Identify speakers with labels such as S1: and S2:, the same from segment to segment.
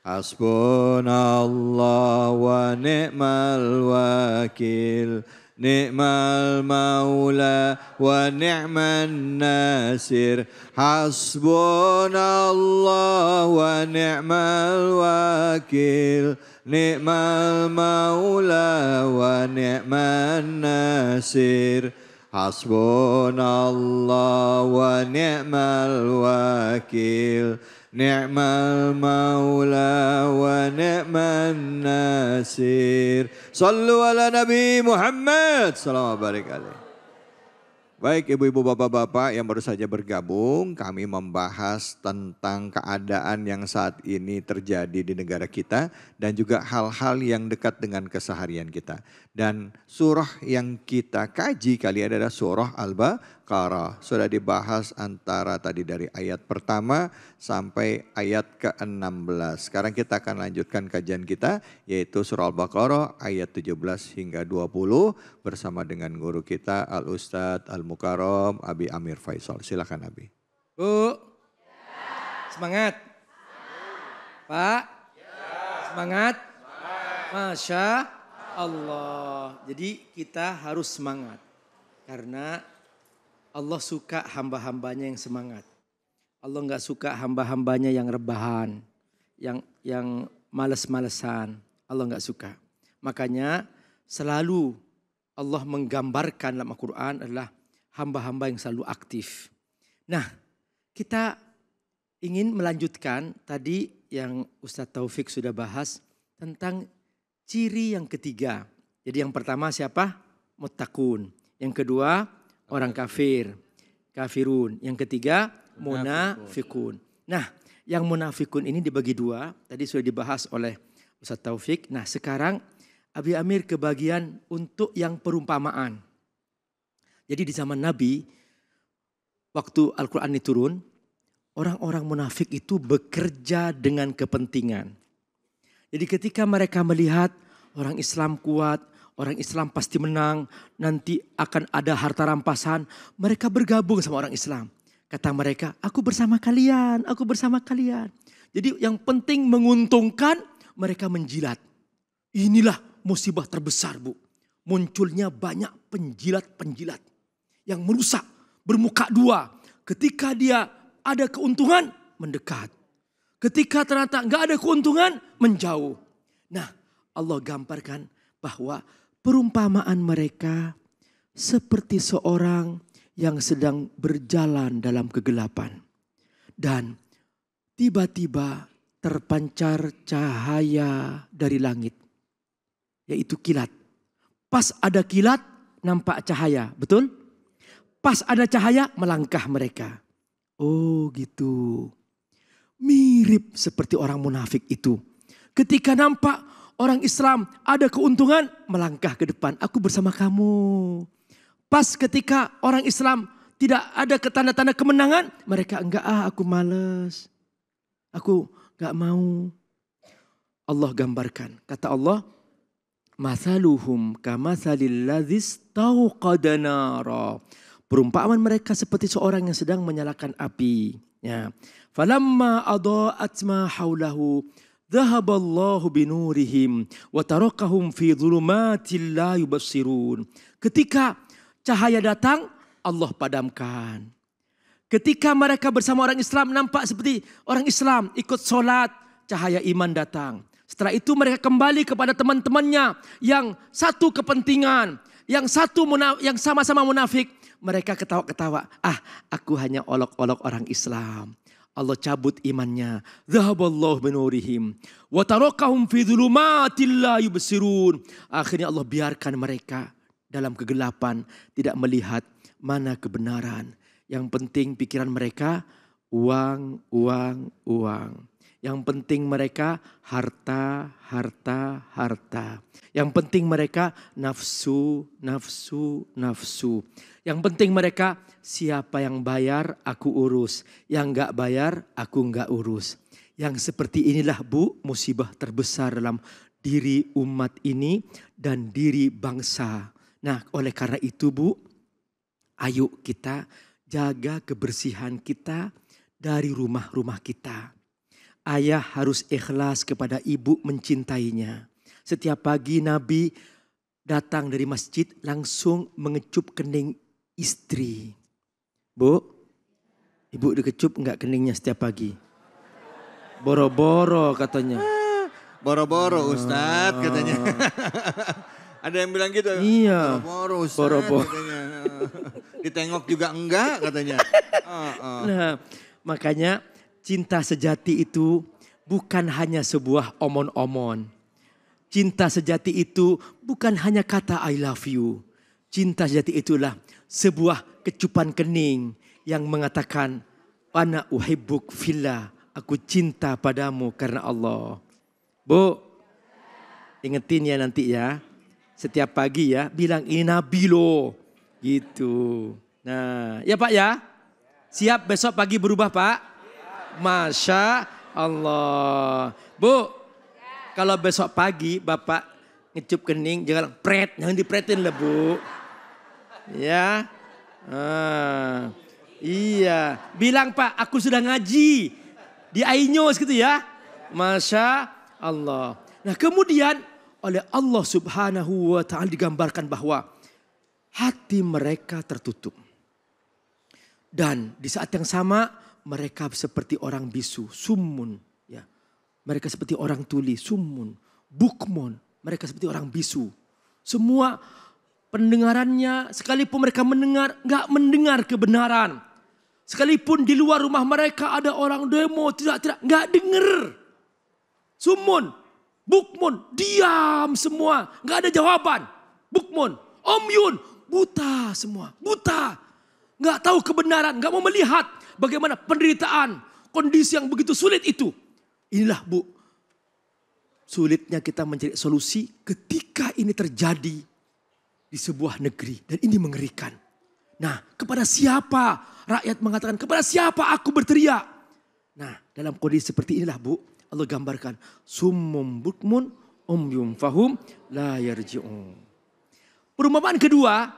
S1: Hasbunallah wa ni'mal wakil. Ni'mal maula wa ni'man nasir. Hasbunallah wa ni'mal wakil. Ni'mal maula wa ni'man nasir. Hasbunallah wa ni'mal wakil. Ni'mal maula wa ni'man nasir. Sallu ala Nabi Muhammad. Sallallahu barik alaih. Baik ibu-ibu bapak-bapak yang baru saja bergabung, kami membahas tentang keadaan yang saat ini terjadi di negara kita dan juga hal-hal yang dekat dengan keseharian kita. Dan surah yang kita kaji kali ini adalah surah Al-Baqarah. Sudah dibahas antara tadi dari ayat pertama sampai ayat ke-16. Sekarang kita akan lanjutkan kajian kita yaitu surah Al-Baqarah ayat 17 hingga 20 bersama dengan guru kita Al-Ustadz Al-Mukarram Abi Amir Faisal. Silakan Abi.
S2: Bu, semangat. Pak, semangat. Masya Allah. Jadi kita harus semangat. Karena Allah suka hamba-hambanya yang semangat. Allah nggak suka hamba-hambanya yang rebahan. Yang males-malesan. Allah nggak suka. Makanya selalu Allah menggambarkan dalam Al-Quran adalah hamba-hamba yang selalu aktif. Nah, kita ingin melanjutkan tadi yang Ustadz Taufik sudah bahas tentang ciri yang ketiga. Jadi yang pertama siapa? Muttaqun. Yang kedua orang kafir. Kafirun. Yang ketiga munafikun. Nah, yang munafikun ini dibagi dua. Tadi sudah dibahas oleh Ustadz Taufik. Nah, sekarang Abi Amir kebagian untuk yang perumpamaan. Jadi di zaman Nabi, waktu Al-Quran ini turun, orang-orang munafik itu bekerja dengan kepentingan. Jadi ketika mereka melihat orang Islam kuat, orang Islam pasti menang, nanti akan ada harta rampasan, mereka bergabung sama orang Islam. Kata mereka, aku bersama kalian, aku bersama kalian. Jadi yang penting menguntungkan, mereka menjilat. Inilah musibah terbesar, Bu. Munculnya banyak penjilat-penjilat yang merusak, bermuka dua. Ketika dia ada keuntungan, mendekat. Ketika ternyata nggak ada keuntungan, menjauh. Nah, Allah gambarkan bahwa perumpamaan mereka seperti seorang yang sedang berjalan dalam kegelapan. Dan tiba-tiba terpancar cahaya dari langit. Yaitu kilat. Pas ada kilat, nampak cahaya. Betul? Pas ada cahaya, melangkah mereka. Oh gitu. Mirip seperti orang munafik itu. Ketika nampak orang Islam ada keuntungan, melangkah ke depan. Aku bersama kamu. Pas ketika orang Islam tidak ada tanda-tanda kemenangan, mereka enggak, aku males. Aku enggak mau. Allah gambarkan. Kata Allah, Mathaluhum kamathalil ladzis tauqada nara. Perumpamaan mereka seperti seorang yang sedang menyalakan api. Ya. Falamma adaa'at ma haulahu dhahaballahu binurihim wa tarakahum fi dhulumatil la yubassirun. Ketika cahaya datang, Allah padamkan. Ketika mereka bersama orang Islam nampak seperti orang Islam ikut sholat, cahaya iman datang. Setelah itu mereka kembali kepada teman-temannya yang satu kepentingan, yang sama-sama munafik. Mereka ketawa-ketawa, aku hanya olok-olok orang Islam. Allah cabut imannya. Zahaballahu binurihim wa tarakahum fi dhulumatil la yubsirun. Akhirnya Allah biarkan mereka dalam kegelapan, tidak melihat mana kebenaran. Yang penting pikiran mereka uang, uang, uang. Yang penting mereka harta, harta, harta. Yang penting mereka nafsu, nafsu, nafsu. Yang penting mereka siapa yang bayar aku urus. Yang enggak bayar aku enggak urus. Yang seperti inilah Bu musibah terbesar dalam diri umat ini dan diri bangsa. Nah oleh karena itu Bu, ayo kita jaga kebersihan kita dari rumah-rumah kita. ayah harus ikhlas kepada ibu mencintainya. Setiap pagi Nabi datang dari masjid langsung mengecup kening istri. Bu, ibu dikecup enggak keningnya setiap pagi? Boro-boro katanya.
S1: Boro-boro Ustadz katanya. Ada yang bilang gitu.
S2: Iya.
S1: Boro-boro Ustadz
S2: Boro-boro.
S1: katanya. Ditengok juga enggak katanya.
S2: Nah, makanya cinta sejati itu bukan hanya sebuah omon-omon. Cinta sejati itu bukan hanya kata I love you. Cinta sejati itulah sebuah kecupan kening yang mengatakan ana uhibbuk fillah, aku cinta padamu karena Allah. Bu, ingetin ya nanti ya. Setiap pagi ya bilang ini Nabi loh. Gitu. Nah, ya Pak ya. Siap besok pagi berubah Pak? Masya Allah. Bu, kalau besok pagi Bapak ngecup kening, jangan pret, jangan dipretin lah Bu. Ya. Iya. Bilang Pak, aku sudah ngaji. Di Ainyos gitu ya. Masya Allah. Nah kemudian oleh Allah Subhanahu wa ta'ala digambarkan bahwa hati mereka tertutup. Dan di saat yang sama mereka seperti orang bisu, summun. Ya. Mereka seperti orang tuli, summun, bukmun. Mereka seperti orang bisu. Semua pendengarannya sekalipun mereka mendengar, gak mendengar kebenaran. Sekalipun di luar rumah mereka ada orang demo, tidak, gak denger. Summun, bukmun, diam semua. Gak ada jawaban. Bukmun, omyun, buta semua. Buta. Gak tahu kebenaran, gak mau melihat bagaimana penderitaan, kondisi yang begitu sulit itu. Inilah Bu, sulitnya kita mencari solusi ketika ini terjadi di sebuah negeri. Dan ini mengerikan. Nah, kepada siapa rakyat mengatakan, kepada siapa aku berteriak? Nah, dalam kondisi seperti inilah Bu, Allah gambarkan summum bukmun umyum fahum la yarji'un. Perumpamaan kedua,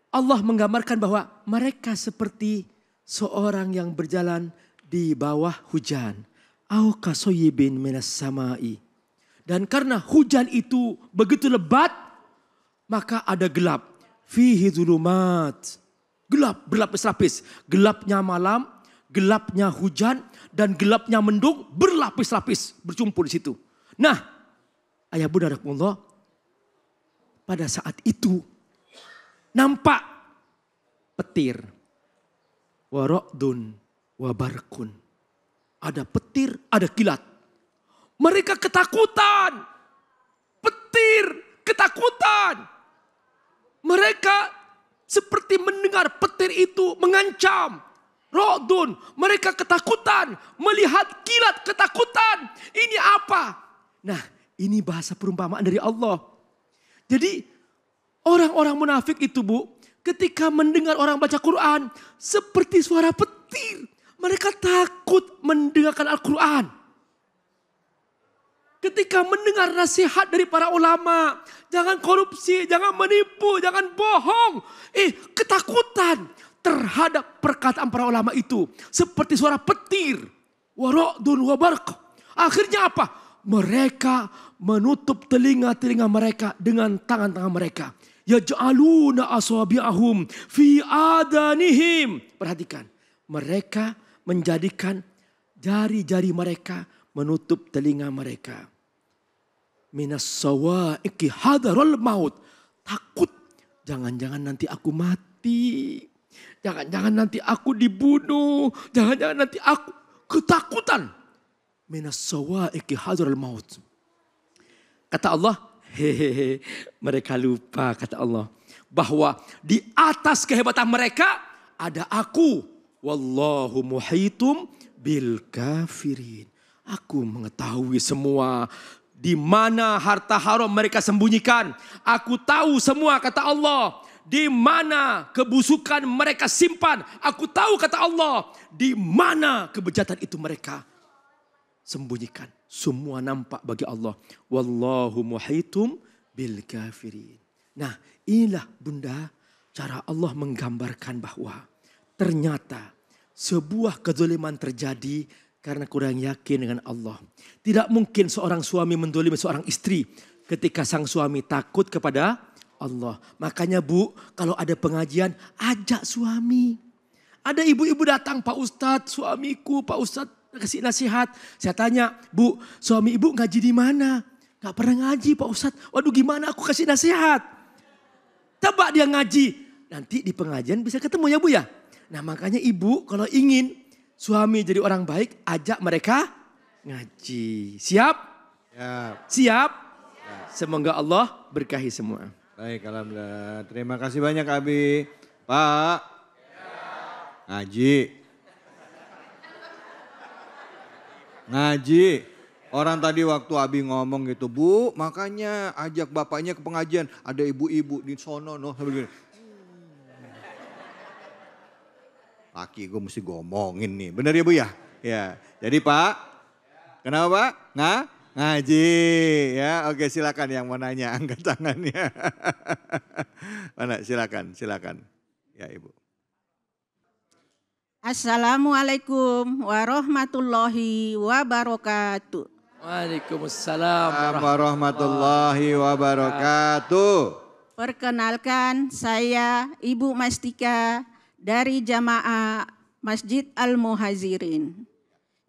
S2: Allah menggambarkan bahwa mereka seperti seorang yang berjalan di bawah hujan. Au kasoyibin minas samai. Dan karena hujan itu begitu lebat, maka ada gelap. Fihi zulumat. Gelap berlapis-lapis. Gelapnya malam, gelapnya hujan, dan gelapnya mendung berlapis-lapis. Berkumpul di situ. Nah, ayah bunda rahmatullah, pada saat itu nampak petir. Warokdun wabarkun. Ada petir, ada kilat. Mereka ketakutan. Petir, ketakutan. Mereka seperti mendengar petir itu mengancam. Rokdun, mereka ketakutan. Melihat kilat, ketakutan. Ini apa? Nah, ini bahasa perumpamaan dari Allah. Jadi orang-orang munafik itu Bu, ketika mendengar orang baca Quran seperti suara petir. Mereka takut mendengarkan Al-Quran. Ketika mendengar nasihat dari para ulama, jangan korupsi, jangan menipu, jangan bohong. Ketakutan terhadap perkataan para ulama itu seperti suara petir. Warokdun wabarq. Akhirnya apa? Mereka menutup telinga-telinga mereka dengan tangan-tangan mereka. Yaj'aluna asabi'ahum fi adanihim. Perhatikan, mereka menjadikan jari-jari mereka menutup telinga mereka. Minas sawa'iqi hadarul maut. Takut, jangan-jangan nanti aku mati. Jangan-jangan nanti aku dibunuh. Jangan-jangan nanti aku ketakutan. Minas sawa'iqi hadarul maut. Kata Allah, hehehe, mereka lupa kata Allah. Bahwa di atas kehebatan mereka ada aku. Wallahu muhitum bil kafirin. Aku mengetahui semua di mana harta haram mereka sembunyikan. Aku tahu semua kata Allah. Di mana kebusukan mereka simpan. Aku tahu kata Allah. Di mana kebejatan itu mereka sembunyikan. Semua nampak bagi Allah. Wallahu muhitum bil kafirin. Nah, inilah Bunda cara Allah menggambarkan bahwa ternyata sebuah kezaliman terjadi Karena kurang yakin dengan Allah. Tidak mungkin seorang suami mendolimi seorang istri ketika sang suami takut kepada Allah. Makanya Bu, kalau ada pengajian, ajak suami. Ada ibu-ibu datang, Pak Ustadz, suamiku, Pak Ustadz kasih nasihat. Saya tanya, Bu, suami ibu ngaji di mana? Gak pernah ngaji Pak Ustadz. Waduh gimana aku kasih nasihat? Coba dia ngaji. Nanti di pengajian bisa ketemu ya Bu ya. Nah makanya ibu kalau ingin suami jadi orang baik, ajak mereka ngaji. Siap?
S1: Ya.
S2: Siap? Ya. Semoga Allah berkahi semua.
S1: Baik, alhamdulillah. Terima kasih banyak Abi. Pak. Ngaji. Ngaji. Orang tadi waktu Abi ngomong gitu, Bu, makanya ajak bapaknya ke pengajian. Ada ibu-ibu di sono, no, begini. Laki gue mesti ngomongin nih, bener ya Bu ya? Ya, jadi Pak, kenapa Pak? Ngaji, ya. Oke silakan yang mau nanya, angkat tangannya. Mana, silakan. Ya Ibu.
S3: Assalamualaikum warahmatullahi wabarakatuh.
S2: Waalaikumsalam
S1: warahmatullahi wabarakatuh.
S3: Perkenalkan saya Ibu Mastika dari Jamaah Masjid Al-Muhazirin.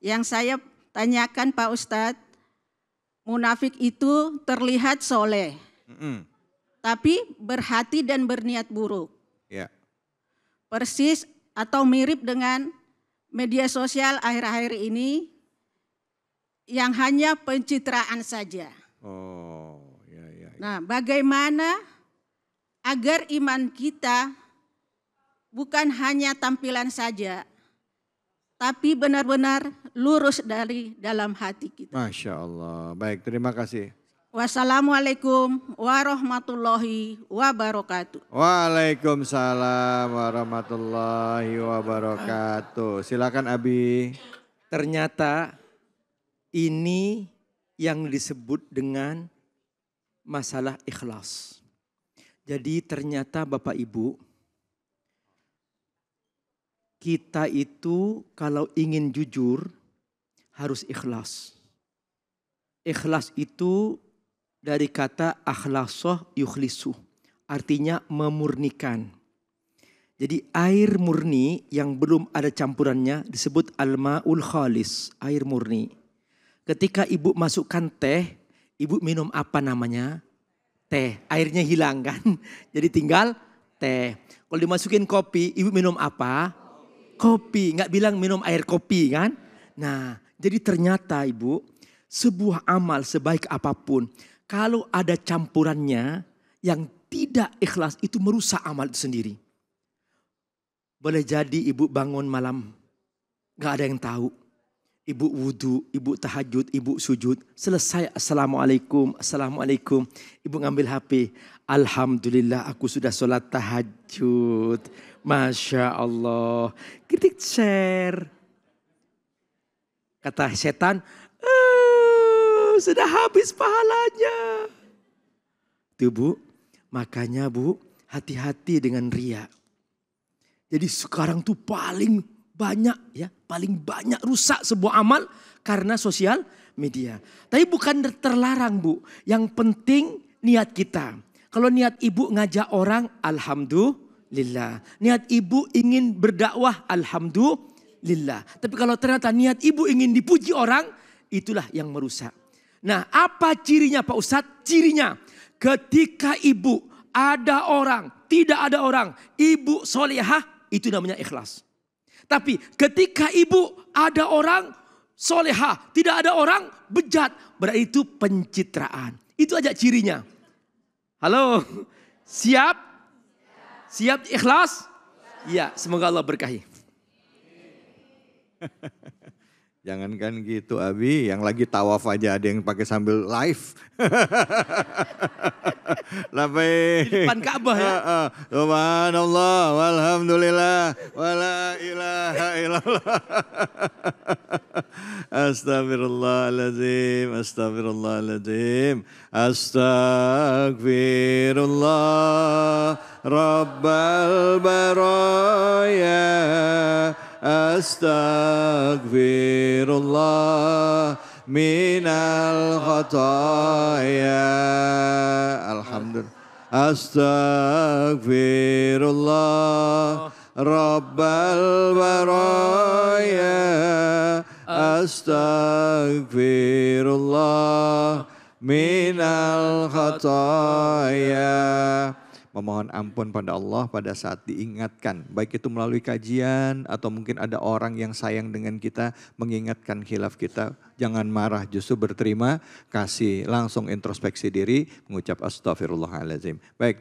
S3: Yang saya tanyakan Pak Ustadz, munafik itu terlihat soleh, tapi berhati dan berniat buruk.
S1: Ya.
S3: Persis atau mirip dengan media sosial akhir-akhir ini yang hanya pencitraan saja.
S1: Oh, ya.
S3: Nah, bagaimana agar iman kita bukan hanya tampilan saja, tapi benar-benar lurus dari dalam hati kita.
S1: Masya Allah. Baik, terima kasih.
S3: Wassalamualaikum warahmatullahi wabarakatuh.
S1: Waalaikumsalam warahmatullahi wabarakatuh. Silakan Abi.
S2: Ternyata ini yang disebut dengan masalah ikhlas. Jadi ternyata Bapak Ibu, kita itu kalau ingin jujur harus ikhlas. Ikhlas itu dari kata akhlasoh yukhlisu, artinya memurnikan. Jadi air murni yang belum ada campurannya disebut al-ma'ul khalis, air murni. Ketika ibu masukkan teh, ibu minum apa namanya? Teh, airnya hilang kan? Jadi tinggal teh. Kalau dimasukin kopi, ibu minum apa? Kopi, nggak bilang minum air kopi kan? Nah, jadi ternyata ibu, sebuah amal sebaik apapun, kalau ada campurannya yang tidak ikhlas itu merusak amal itu sendiri. Boleh jadi ibu bangun malam, nggak ada yang tahu. Ibu wudhu, ibu tahajud, ibu sujud. Selesai assalamualaikum. Ibu ngambil HP. Alhamdulillah aku sudah sholat tahajud. Masya Allah. Kritik share. Kata setan, sudah habis pahalanya. Tuh Bu, makanya Bu hati-hati dengan riya. Jadi sekarang tuh paling banyak rusak sebuah amal karena sosial media. Tapi bukan terlarang Bu, yang penting niat kita. Kalau niat ibu ngajak orang, alhamdulillah. Niat ibu ingin berdakwah, alhamdulillah. Tapi kalau ternyata niat ibu ingin dipuji orang, itulah yang merusak. Nah, apa cirinya Pak Ustadz? Cirinya ketika ibu ada orang, tidak ada orang, ibu solehah, itu namanya ikhlas. Tapi ketika ibu ada orang solehah, tidak ada orang bejat, berarti itu pencitraan. Itu aja cirinya. Halo, siap? Siap ikhlas? Ya, semoga Allah berkahi.
S1: Jangankan gitu Abi, yang lagi tawaf aja ada yang pakai sambil live.
S2: Di depan Ka'bah ya.
S1: Subhanallah, walhamdulillah, wala ilaha illallah. Astagfirullahaladzim, astagfirullahaladzim, astagfirullah, rabbal baraya. astaghfirullah minal khataya. Alhamdulillah. Astaghfirullah Rabbal baraya. Astaghfirullah minal khataya. Memohon ampun pada Allah pada saat diingatkan. Baik itu melalui kajian atau mungkin ada orang yang sayang dengan kita mengingatkan khilaf kita. Jangan marah, justru berterima kasih. Langsung introspeksi diri, mengucap astagfirullahaladzim. Baik.